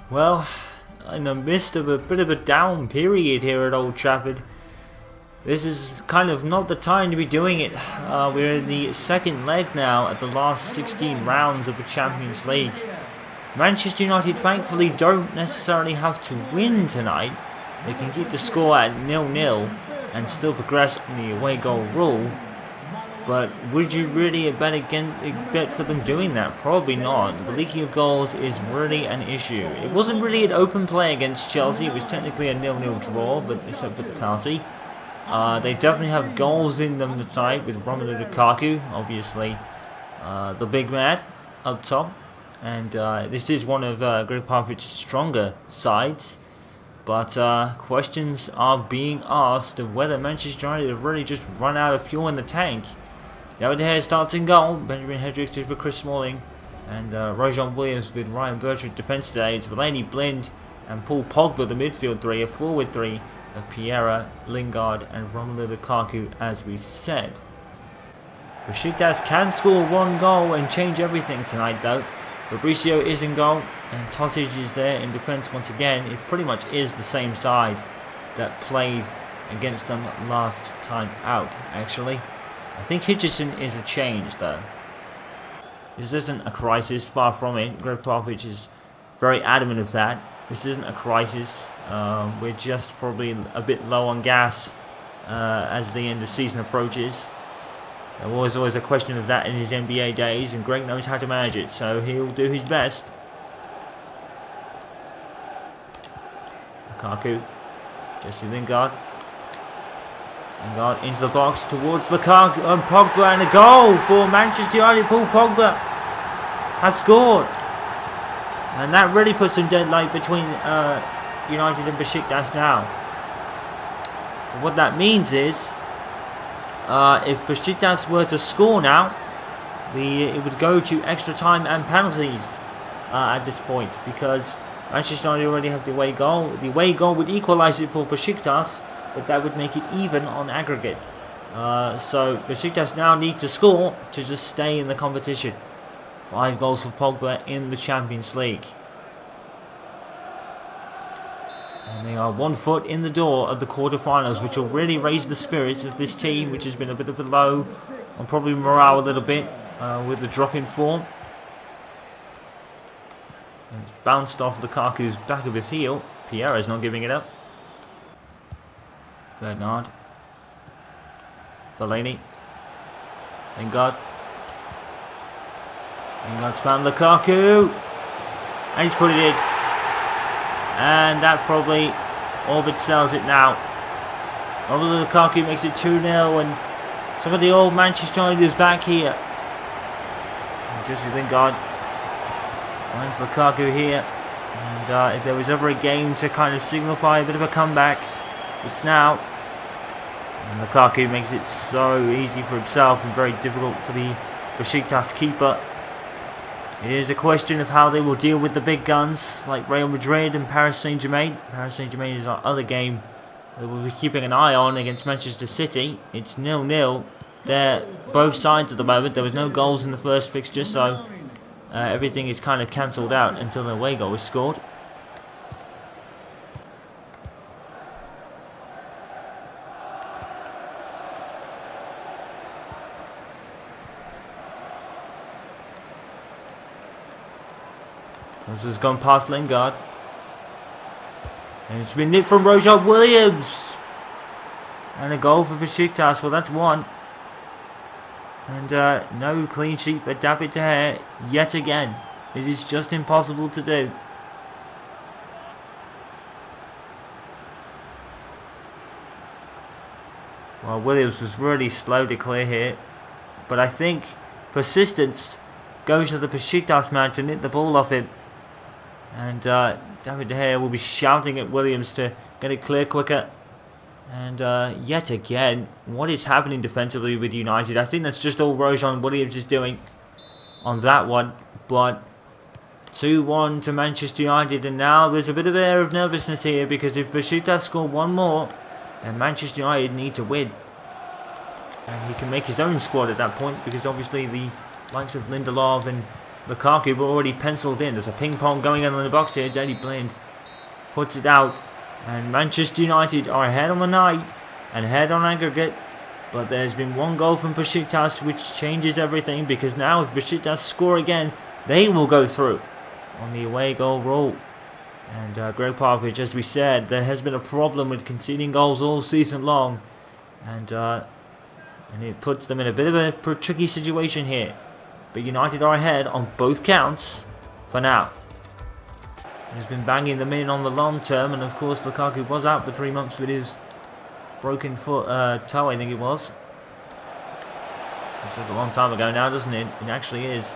Well, in the midst of a bit of a down period here at Old Trafford, this is kind of not the time to be doing it. We're in the second leg now at the last 16 rounds of the Champions League. Manchester United thankfully don't necessarily have to win tonight. They can keep the score at 0-0 and still progress in the away goal rule. But would you really bet for them doing that? Probably not. The leaking of goals is really an issue. It wasn't really an open play against Chelsea. It was technically a 0-0 draw, but except for the penalty. They definitely have goals in them tonight with Romelu Lukaku, obviously the big man up top. And this is one of Gregg Popovich's stronger sides. But questions are being asked of whether Manchester United have really just run out of fuel in the tank. David De Gea starts in goal. Benjamin Hendricks is with Chris Smalling. And Rajon Williams with Ryan Bertrand defence today. It's Fellaini, Blind and Paul Pogba, the midfield three. A forward three of Piera, Lingard and Romelu Lukaku, as we said. Besiktas can score one goal and change everything tonight though. Fabricio is in goal and Tosic is there in defence once again. It pretty much is the same side that played against them last time out, actually. I think Hitchison is a change though. This isn't a crisis, far from it. Gregg Popovich is very adamant of that. This isn't a crisis. We're just probably a bit low on gas as the end of season approaches. There was always a question of that in his NBA days, and Greg knows how to manage it, so he'll do his best. Lukaku, Jesse Lingard. Lingard into the box towards Lukaku and Pogba, and a goal for Manchester United. Paul Pogba has scored. And that really puts some deadlight between United and Besiktas now. What that means is, if Besiktas were to score now, it would go to extra time and penalties at this point, because Manchester United already have the away goal. The away goal would equalise it for Besiktas, but that would make it even on aggregate. So Besiktas now need to score to just stay in the competition. 5 goals for Pogba in the Champions League. And they are 1 foot in the door of the quarterfinals, which will really raise the spirits of this team, which has been a bit of a low, and probably morale a little bit with the drop in form. And it's bounced off Lukaku's back of his heel. Piera's not giving it up. Bernard. Fellaini. Lingard. Lingard's found Lukaku. And he's put it in. And that probably all but sells it now. Romelu Lukaku makes it 2-0, and some of the old Manchester United is back here. And Jesse Lingard finds Lukaku here. And if there was ever a game to kind of signify a bit of a comeback, it's now. And Lukaku makes it so easy for himself and very difficult for the Besiktas keeper. It is a question of how they will deal with the big guns like Real Madrid and Paris Saint-Germain. Paris Saint-Germain is our other game that we'll be keeping an eye on against Manchester City. It's 0-0. They're both sides at the moment. There was no goals in the first fixture, so everything is kind of cancelled out until the away goal is scored. This has gone past Lingard. And it's been nipped from Rajon Williams. And a goal for Besiktas. Well, that's one. And no clean sheet for David De Gea yet again. It is just impossible to do. Well, Williams was really slow to clear here. But I think persistence goes to the Besiktas man to nip the ball off him. And David De Gea will be shouting at Williams to get it clear quicker. And yet again, what is happening defensively with United? I think that's just all Rajon Williams is doing on that one. But 2-1 to Manchester United. And now there's a bit of air of nervousness here, because if Besiktas score one more, then Manchester United need to win. And he can make his own squad at that point, because obviously the likes of Lindelof and Lukaku but already penciled in. There's a ping pong going on in the box here. Daley Blind puts it out. And Manchester United are ahead on the night and ahead on aggregate. But there's been one goal from Besiktas which changes everything, because now if Besiktas score again, they will go through on the away goal rule. And Gregg Popovich, as we said, there has been a problem with conceding goals all season long. And it puts them in a bit of a tricky situation here. But United are ahead on both counts for now. He's been banging them in on the long term, and of course Lukaku was out for 3 months with his broken foot, toe I think it was. This was a long time ago now, doesn't it? It actually is.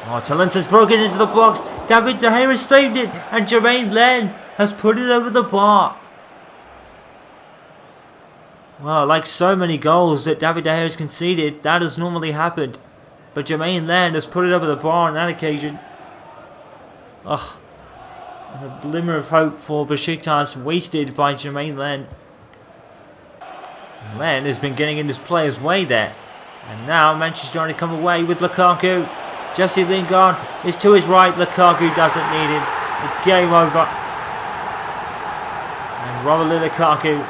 Oh, Talent has broken into the box. David De Gea has saved it, and Jermaine Len has put it over the bar. Well, like so many goals that David De Gea has conceded, that has normally happened. But Jermaine Len has put it over the bar on that occasion. Ugh. And a glimmer of hope for Besiktas wasted by Jermaine Len. Len has been getting in his player's way there. And now Manchester United come away with Lukaku. Jesse Lingard is to his right. Lukaku doesn't need him. It's game over. And Romelu Lukaku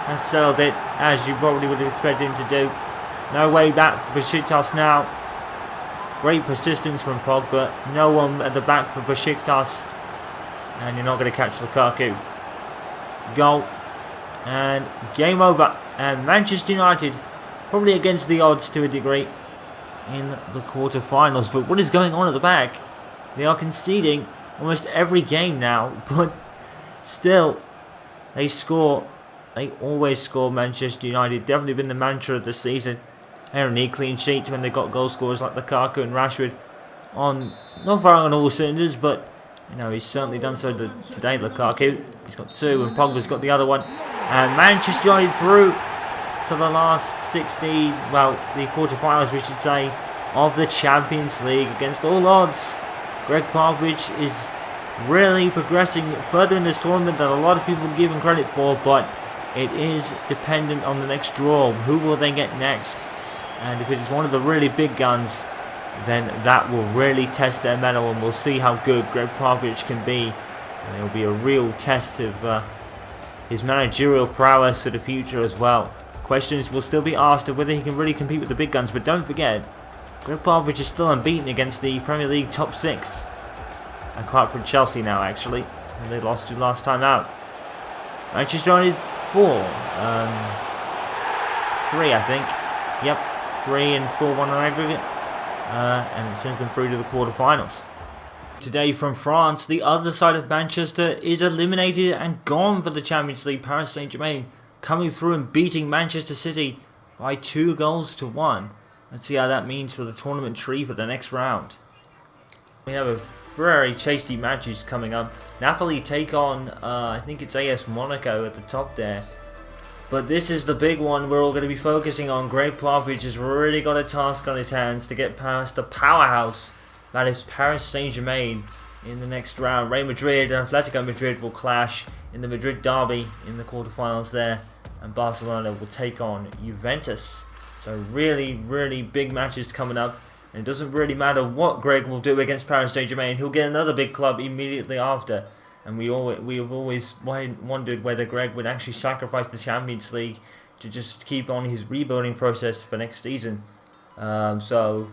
has settled it, as you probably would have expected him to do. No way back for Besiktas now. Great persistence from Pogba. No one at the back for Besiktas. And you're not going to catch Lukaku. Goal. And game over. And Manchester United, probably against the odds to a degree, in the quarterfinals. But what is going on at the back? They are conceding almost every game now. But still, they score. They always score, Manchester United. Definitely been the mantra of the season. They don't need clean sheets when they've got goal scorers like Lukaku and Rashford on, not firing on all cylinders, but you know, he's certainly done so today, Lukaku. He's got 2 and Pogba's got the other one. And Manchester United through to the last 16, well, the quarterfinals we should say, of the Champions League against all odds. Gregg Popovich is really progressing further in this tournament than a lot of people give him credit for, but it is dependent on the next draw. Who will they get next? And if it is one of the really big guns, then that will really test their mettle, and we'll see how good Gregg Popovich can be. And it will be a real test of his managerial prowess for the future as well. Questions will still be asked of whether he can really compete with the big guns, but don't forget, Gregg Popovich is still unbeaten against the Premier League top 6. And quite from Chelsea now, actually. And they lost to last time out. Manchester United 4. 3, I think. Yep, 3 and 4-1 on aggregate. And it sends them through to the quarterfinals. Today from France, the other side of Manchester is eliminated and gone for the Champions League. Paris Saint-Germain coming through and beating Manchester City by 2-1. Let's see how that means for the tournament tree for the next round. We have a very tasty matches coming up. Napoli take on, I think it's AS Monaco at the top there. But this is the big one we're all going to be focusing on. Gregg Popovich has really got a task on his hands to get past the powerhouse that is Paris Saint-Germain in the next round. Real Madrid and Atletico Madrid will clash in the Madrid derby in the quarterfinals there. And Barcelona will take on Juventus. So really, really big matches coming up. And it doesn't really matter what Gregg will do against Paris Saint-Germain. He'll get another big club immediately after. And we have always wondered whether Gregg would actually sacrifice the Champions League to just keep on his rebuilding process for next season. So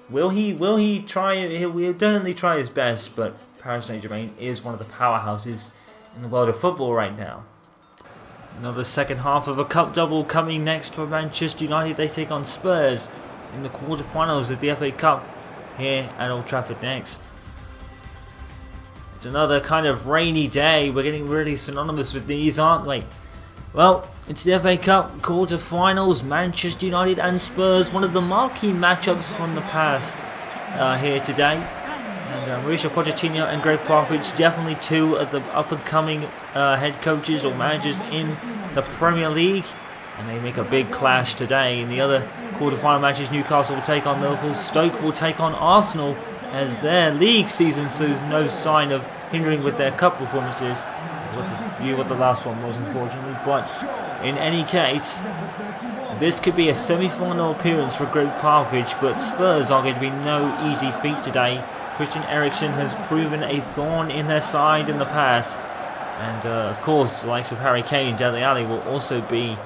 will he try? He'll definitely try his best. But Paris Saint-Germain is one of the powerhouses in the world of football right now. Another second half of a cup double coming next for Manchester United. They take on Spurs in the quarterfinals of the FA Cup here at Old Trafford next. It's another kind of rainy day. We're getting really synonymous with these, aren't we? Well, it's the FA Cup quarterfinals. Manchester United and Spurs, one of the marquee matchups from the past here today. And Mauricio Pochettino and Gregg Popovich, definitely 2 of the up-and-coming head coaches or managers in the Premier League. And they make a big clash today. In the other quarter-final matches, Newcastle will take on Liverpool. Stoke will take on Arsenal, as their league season shows no sign of hindering with their cup performances. What the last one was, unfortunately. But In any case, this could be a semi-final appearance for Gregg Popovich, but Spurs are going to be no easy feat today. Christian Eriksen has proven a thorn in their side in the past. And of course, the likes of Harry Kane and Dele Alli will also be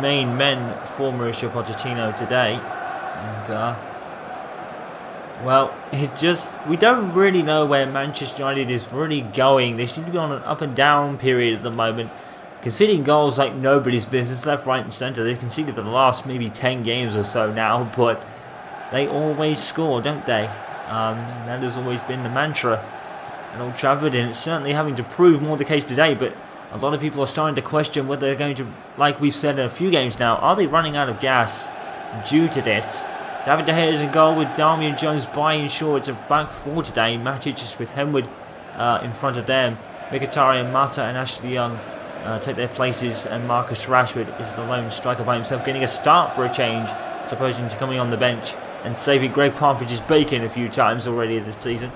main men for Mauricio Pochettino today. And well, we don't really know where Manchester United is really going. They seem to be on an up and down period at the moment, conceding goals like nobody's business, left, right and centre. They've conceded for the last maybe 10 games or so now, but they always score, don't they? And that has always been the mantra at Old Trafford, and it's certainly having to prove more the case today. But a lot of people are starting to question whether they're going to, like we've said in a few games now, are they running out of gas due to this? David De Gea is in goal with Darmian Jones buying short. It's a back four today. Matic is with Henwood in front of them. Mkhitaryan, Mata and Ashley Young take their places, and Marcus Rashford is the lone striker by himself, getting a start for a change, supposing to coming on the bench and saving Gregg Popovich's bacon a few times already this season.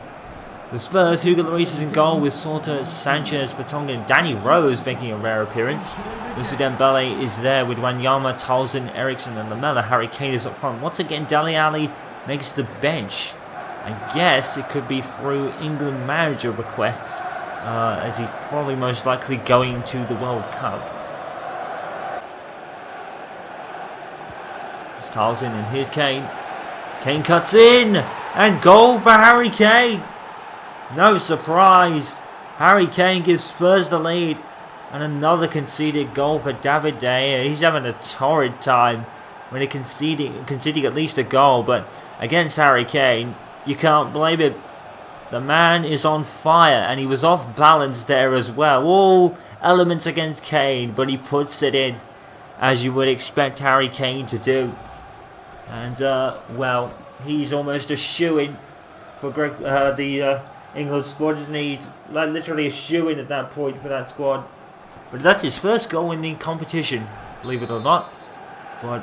The Spurs, Hugo Lloris is in goal with Sorta, Sanchez, Vertonghen and Danny Rose making a rare appearance. Moussa Dembele is there with Wanyama, Townsend, Eriksen and Lamela. Harry Kane is up front. Once again, Dele Alli makes the bench. I guess it could be through England manager requests, as he's probably most likely going to the World Cup. It's Townsend and here's Kane. Kane cuts in and goal for Harry Kane. No surprise. Harry Kane gives Spurs the lead, and another conceded goal for David De Gea. He's having a torrid time when he's conceding at least a goal, but against Harry Kane, you can't blame him. The man is on fire, and he was off balance there as well. All elements against Kane, but he puts it in, as you would expect Harry Kane to do. And, well, he's almost a shoo-in for the England squad, isn't he? He's literally a shoo-in at that point for that squad. But that's his first goal in the competition, believe it or not. But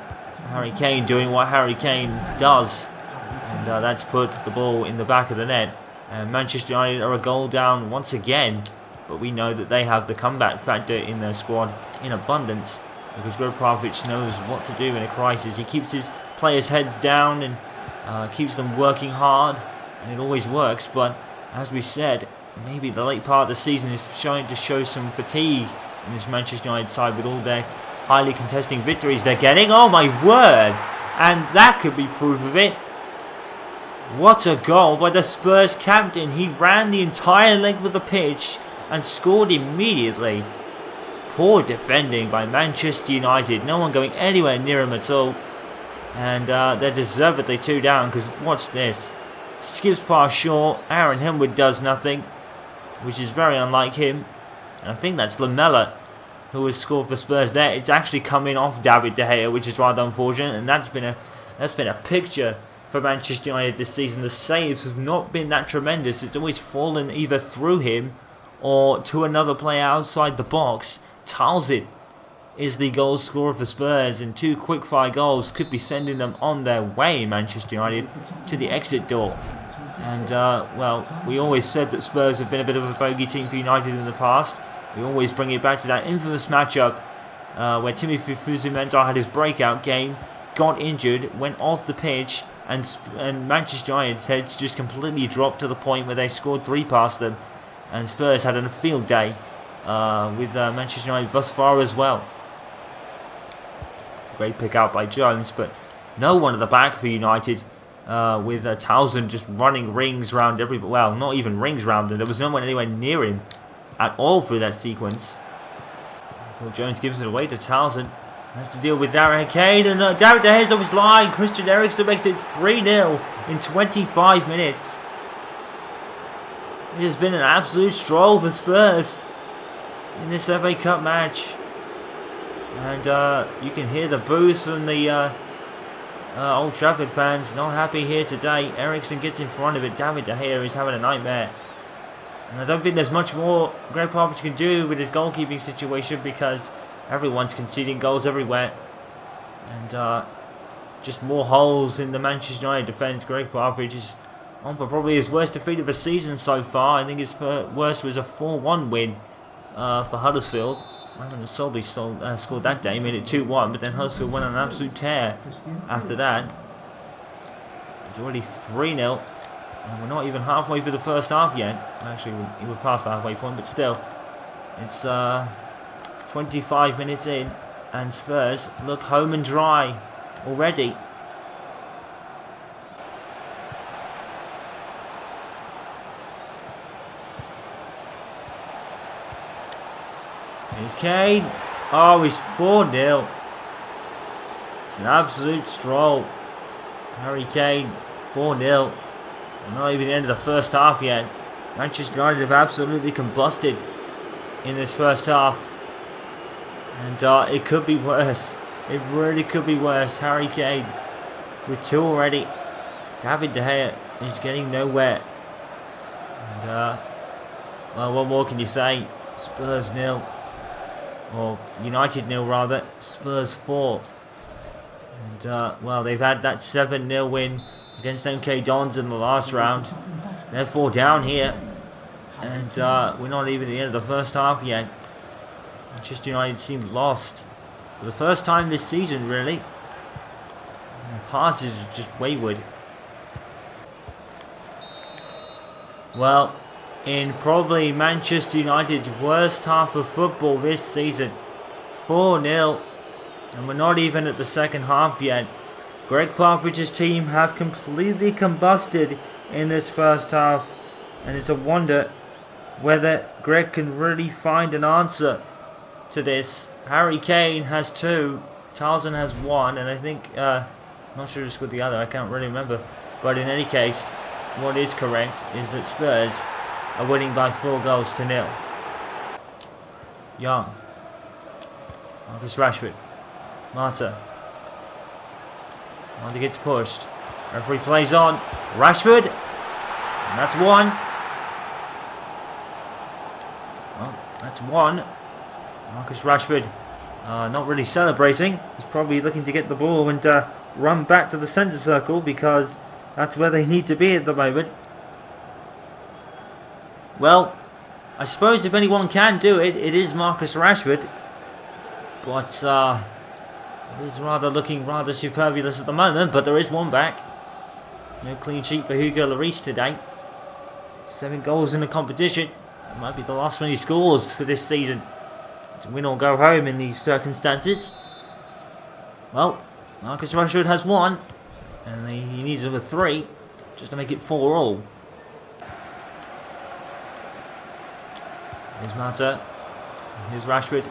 Harry Kane doing what Harry Kane does. And that's put the ball in the back of the net. And Manchester United are a goal down once again. But we know that they have the comeback factor in their squad in abundance, because Gregg Popovich knows what to do in a crisis. He keeps his players' heads down and keeps them working hard, and it always works. But as we said, maybe the late part of the season is showing to show some fatigue in this Manchester United side with all their highly contesting victories they're getting. Oh my word! And that could be proof of it. What a goal by the Spurs captain. He ran the entire length of the pitch and scored immediately. Poor defending by Manchester United. No one going anywhere near him at all. And they're deservedly 2 down, because watch this. Skips past Shaw. Aaron Henwood does nothing, which is very unlike him. And I think that's Lamela who has scored for Spurs there. It's actually coming off David De Gea, which is rather unfortunate. And that's been a picture for Manchester United this season. The saves have not been that tremendous. It's always fallen either through him or to another player outside the box. Townsend is the goal scorer for Spurs, and 2 quick-fire goals could be sending them on their way, Manchester United, to the exit door. And, well, we always said that Spurs have been a bit of a bogey team for United in the past. We always bring it back to that infamous matchup where Timothy Fuzu had his breakout game, got injured, went off the pitch, and Manchester United's heads just completely dropped to the point where they scored 3 past them, and Spurs had a field day with Manchester United thus far as well. It's a great pick out by Jones, but no one at the back for United, with Townsend just running rings around everybody. Well, not even rings around them. There was no one anywhere near him at all through that sequence. Phil Jones gives it away to Townsend. Has to deal with Harry Kane, and David De Gea's off his line. Christian Eriksen makes it 3-0 in 25 minutes. It has been an absolute stroll for Spurs in this FA Cup match. And you can hear the boos from the Old Trafford fans. Not happy here today. Eriksen gets in front of it. David De Gea is having a nightmare. And I don't think there's much more Gregg Popovich can do with his goalkeeping situation, because everyone's conceding goals everywhere. And just more holes in the Manchester United defence. Gregg Popovich is on for probably his worst defeat of the season so far. I think his worst was a 4-1 win for Huddersfield. Raymond Solby scored that day, made it 2-1, but then Huddersfield went on an absolute tear after that. It's already 3-0, and we're not even halfway through the first half yet. Actually, we're past the halfway point, but still. It's 25 minutes in, and Spurs look home and dry already. Here's Kane. Oh, he's 4-0. It's an absolute stroll. Harry Kane, 4-0. Not even the end of the first half yet. Manchester United have absolutely combusted in this first half. And it could be worse. It really could be worse. Harry Kane with 2 already. David De Gea is getting nowhere. And, well, what more can you say? Spurs 0. Or United 0 rather. Spurs 4. And, well, they've had that 7-0 win against MK Dons in the last round. They're 4 down here. And we're not even at the end of the first half yet. Manchester United seem lost. For the first time this season, really. The passes are just wayward. Well, in probably Manchester United's worst half of football this season. 4-0. And we're not even at the second half yet. Gregg Popovich's team have completely combusted in this first half. And it's a wonder whether Greg can really find an answer to this. Harry Kane has 2. Tarzan has 1. And I think, not sure who scored the other. I can't really remember. But in any case, what is correct is that Spurs are winning by 4-0. Young. Marcus Rashford. Marta. Marta gets pushed. Referee plays on. Rashford. And that's 1. Well, that's 1. Marcus Rashford not really celebrating. He's probably looking to get the ball and run back to the centre circle because that's where they need to be at the moment. Well, I suppose if anyone can do it, it is Marcus Rashford. But it is looking rather superfluous at the moment, but there is one back. No clean sheet for Hugo Lloris today. 7 goals in the competition. It might be the last one he scores for this season. To win or go home in these circumstances. Well, Marcus Rashford has 1. And he needs another 3 just to make it 4 all. Here's Mata. Here's Rashford.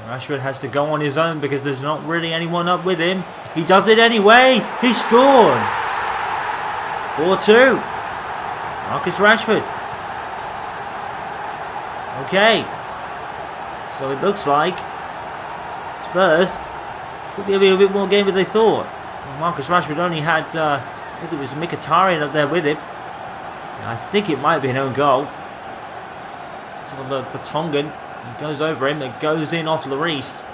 Rashford has to go on his own because there's not really anyone up with him. He does it anyway. He scored. 4-2. Marcus Rashford. Okay. So it looks like Spurs could be a bit more game than they thought. Well, Marcus Rashford only had, I think it was Mkhitaryan up there with him. And I think it might be an own goal. Let's have a look for Tongan. He goes over him, it goes in off Lloris.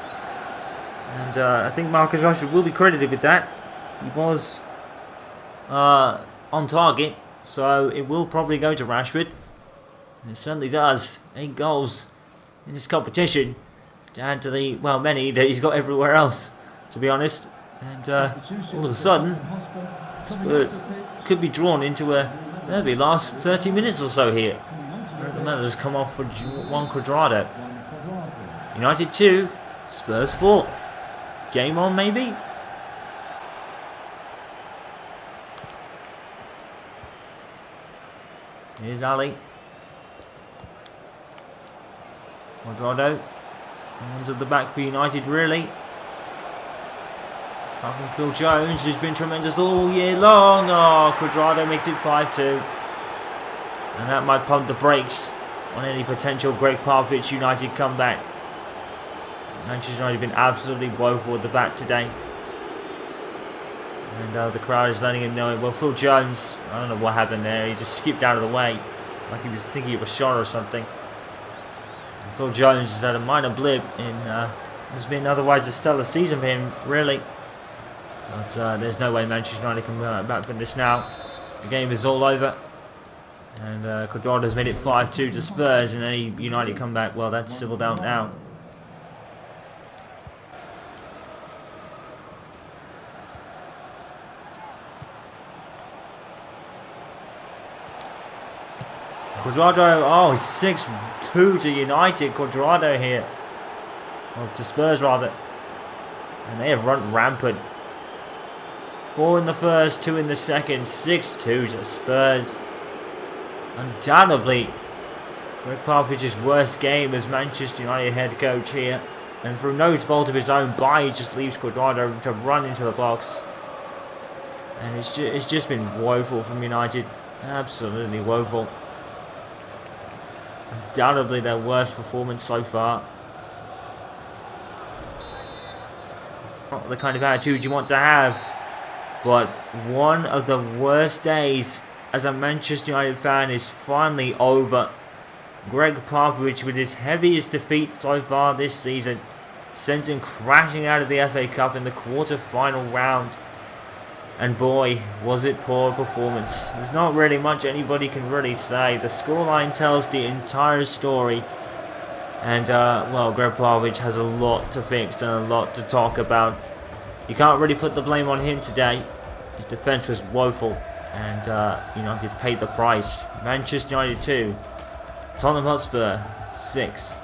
And I think Marcus Rashford will be credited with that. He was on target, so it will probably go to Rashford. And it certainly does. 8 goals in this competition. To add to the, well, many that he's got everywhere else, to be honest. And all of a sudden, Spurs could be drawn into a maybe last 30 minutes or so here. The man has come off for Juan Cuadrado. United 2, Spurs 4. Game on, maybe? Here's Ali. Cuadrado. One's at the back for United, really. Apart from Phil Jones, who's been tremendous all year long. Oh, Cuadrado makes it 5-2. And that might pump the brakes on any potential Gregg Popovich United comeback. Manchester United have been absolutely woeful at the back today. And the crowd is letting him know it. Well, Phil Jones, I don't know what happened there. He just skipped out of the way. Like he was thinking of a shot or something. And Phil Jones has had a minor blip in has been otherwise a stellar season for him, really. But there's no way Manchester United can come back from this now. The game is all over. And Quadrado's made it 5-2 to Spurs, and any United comeback, well, that's civilled out now. Quadrado, oh, 6-2 to United. Quadrado here. Or to Spurs, rather. And they have run rampant. 4 in the first, 2 in the second, 6-2 to Spurs. Undoubtedly, Gregg Popovich's worst game as Manchester United head coach here. And through no fault of his own, he just leaves Quadrado to run into the box. And it's just been woeful from United. Absolutely woeful. Undoubtedly their worst performance so far. Not the kind of attitude you want to have, but one of the worst days as a Manchester United fan is finally over. Gregg Popovich, with his heaviest defeat so far this season, sent him crashing out of the FA Cup in the quarter-final round. And boy, was it poor performance. There's not really much anybody can really say. The scoreline tells the entire story. And, well, Gregg Popovich has a lot to fix and a lot to talk about. You can't really put the blame on him today. His defence was woeful. And United paid the price. Manchester United 2. Tottenham Hotspur 6.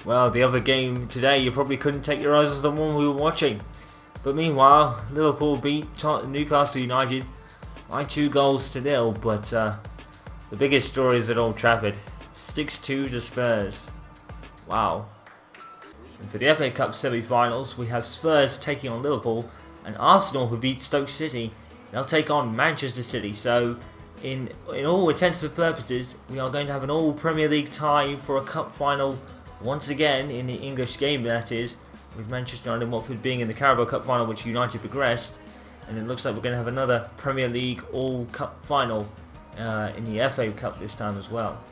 Well, the other game today, you probably couldn't take your eyes off the one we were watching. But meanwhile, Liverpool beat Newcastle United by 2-0. But the biggest story is at Old Trafford. 6-2 to Spurs. Wow. And for the FA Cup semi-finals, we have Spurs taking on Liverpool, and Arsenal, who beat Stoke City, they'll take on Manchester City. So, in all intents and purposes, we are going to have an all Premier League tie for a cup final once again in the English game, that is, with Manchester United and Watford being in the Carabao Cup final, which United progressed. And it looks like we're going to have another Premier League all-cup final in the FA Cup this time as well.